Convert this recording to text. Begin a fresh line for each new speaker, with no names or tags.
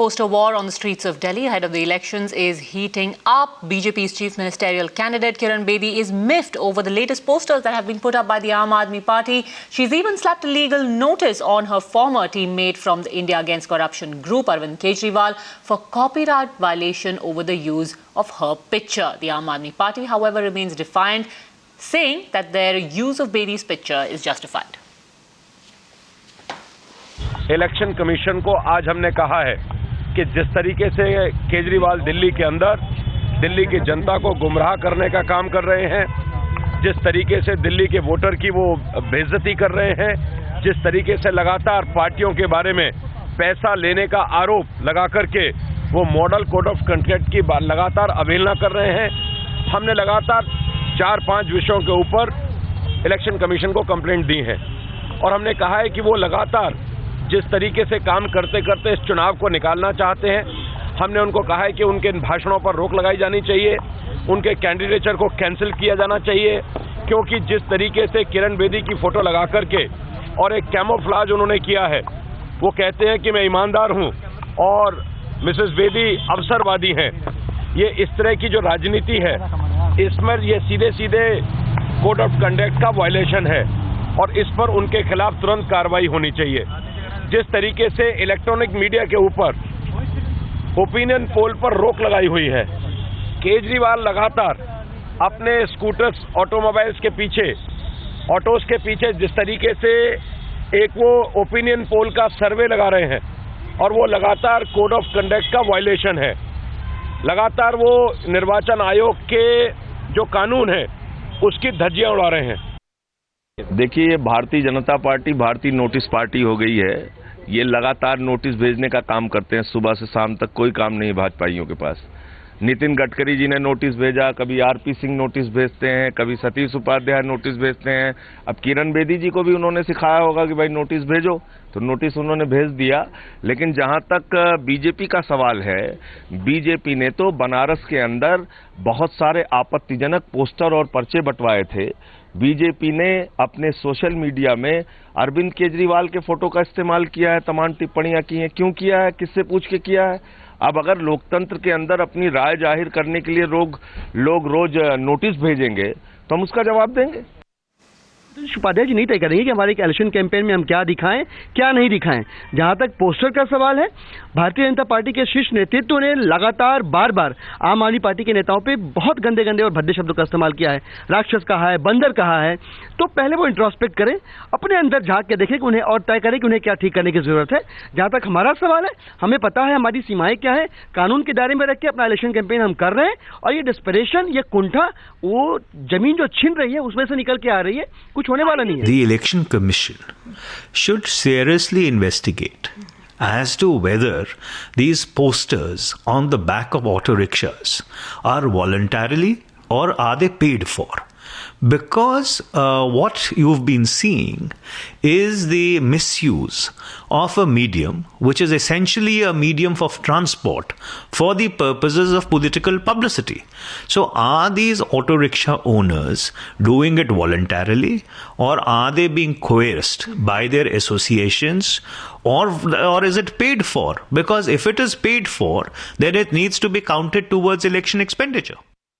poster war on the streets of Delhi ahead of the elections is heating up. BJP's chief ministerial candidate Kiran Bedi is miffed over the latest posters that have been put up by the Aam Aadmi Party. She's even slapped a legal notice on her former teammate from the India Against Corruption group, Arvind Kejriwal, for copyright violation over the use of her picture. The Aam Aadmi Party, however, remains defiant, saying that their use of Bedi's picture is justified.
Election commission को आज हमने कहा है कि जिस तरीके से केजरीवाल दिल्ली के अंदर दिल्ली की जनता को गुमराह करने का काम कर रहे हैं, जिस तरीके से दिल्ली के वोटर की वो बेइज्जती कर रहे हैं, जिस तरीके से लगातार पार्टियों के बारे में पैसा लेने का आरोप लगा करके वो मॉडल कोड ऑफ कंडक्ट की लगातार अवहेलना कर रहे हैं, हमने लगातार 4-5 विषयों के ऊपर इलेक्शन कमीशन को कंप्लेंट दी है और हमने कहा है कि वो लगातार जिस तरीके से काम करते करते इस चुनाव को निकालना चाहते हैं, हमने उनको कहा है कि उनके भाषणों पर रोक लगाई जानी चाहिए, उनके कैंडिडेचर को कैंसिल किया जाना चाहिए, क्योंकि जिस तरीके से किरण बेदी की फोटो लगा करके और एक कैमोफ्लाज उन्होंने किया है, वो कहते हैं कि मैं ईमानदार हूं और मिसेस बेदी अवसरवादी हैं। ये इस तरह की जो राजनीति है, इसमें ये सीधे सीधे कोड ऑफ कंडक्ट का वायलेशन है और इस पर उनके खिलाफ तुरंत कार्रवाई होनी चाहिए। जिस तरीके से इलेक्ट्रॉनिक मीडिया के ऊपर ओपिनियन पोल पर रोक लगाई हुई है, केजरीवाल लगातार अपने स्कूटर्स ऑटोमोबाइल्स के पीछे, ऑटोस के पीछे जिस तरीके से एक वो ओपिनियन पोल का सर्वे लगा रहे हैं और वो लगातार कोड ऑफ कंडक्ट का वायलेशन है, लगातार वो निर्वाचन आयोग के जो कानून है उसकी धज्जियां उड़ा रहे हैं।
देखिए, भारतीय जनता पार्टी भारतीय नोटिस पार्टी हो गई है। ये लगातार नोटिस भेजने का काम करते हैं, सुबह से शाम तक कोई काम नहीं भाजपाइयों के पास। नितिन गडकरी जी ने नोटिस भेजा, कभी आरपी सिंह नोटिस भेजते हैं, कभी सतीश उपाध्याय नोटिस भेजते हैं। अब किरण बेदी जी को भी उन्होंने सिखाया होगा कि भाई नोटिस भेजो, तो नोटिस उन्होंने भेज दिया। लेकिन जहां तक बीजेपी का सवाल है, बीजेपी ने तो बनारस के अंदर बहुत सारे आपत्तिजनक पोस्टर और पर्चे बंटवाए थे। बीजेपी ने अपने सोशल मीडिया में अरविंद केजरीवाल के फोटो का इस्तेमाल किया है, तमाम टिप्पणियां की हैं। क्यों किया है, किससे पूछ के किया है? अब अगर लोकतंत्र के अंदर अपनी राय जाहिर करने के लिए लोग रोज नोटिस भेजेंगे तो हम उसका जवाब देंगे।
उपाध्याय जी नहीं तय करेंगे कि हमारे इलेक्शन कैंपेन में हम क्या दिखाएं, क्या नहीं दिखाएं। जहां तक पोस्टर का सवाल है, भारतीय जनता पार्टी के शीर्ष नेतृत्व ने लगातार बार बार आम आदमी पार्टी के नेताओं पे बहुत गंदे गंदे और भद्दे शब्दों का इस्तेमाल किया है, राक्षस कहा है, बंदर कहा है। तो पहले वो इंट्रोस्पेक्ट करें, अपने अंदर झांक के देखें कि उन्हें और तय करें कि उन्हें क्या ठीक करने की जरूरत है। जहां तक हमारा सवाल है, हमें पता है हमारी सीमाएं क्या है, कानून के दायरे में रख के अपना इलेक्शन कैंपेन हम कर रहे हैं और ये डिस्परेशन, ये कुंठा, वो जमीन जो छिन रही है उसमें से निकल के आ रही है, कुछ होने वाला नहीं है।
The Election Commission should seriously investigate as to whether these posters on the back of auto rickshaws are voluntarily or are they paid for. Because what you've been seeing is the misuse of a medium which is essentially a medium of transport for the purposes of political publicity. So are these auto rickshaw owners doing it voluntarily or are they being coerced by their associations or is it paid for? Because if it is paid for, then it needs to be counted towards election expenditure.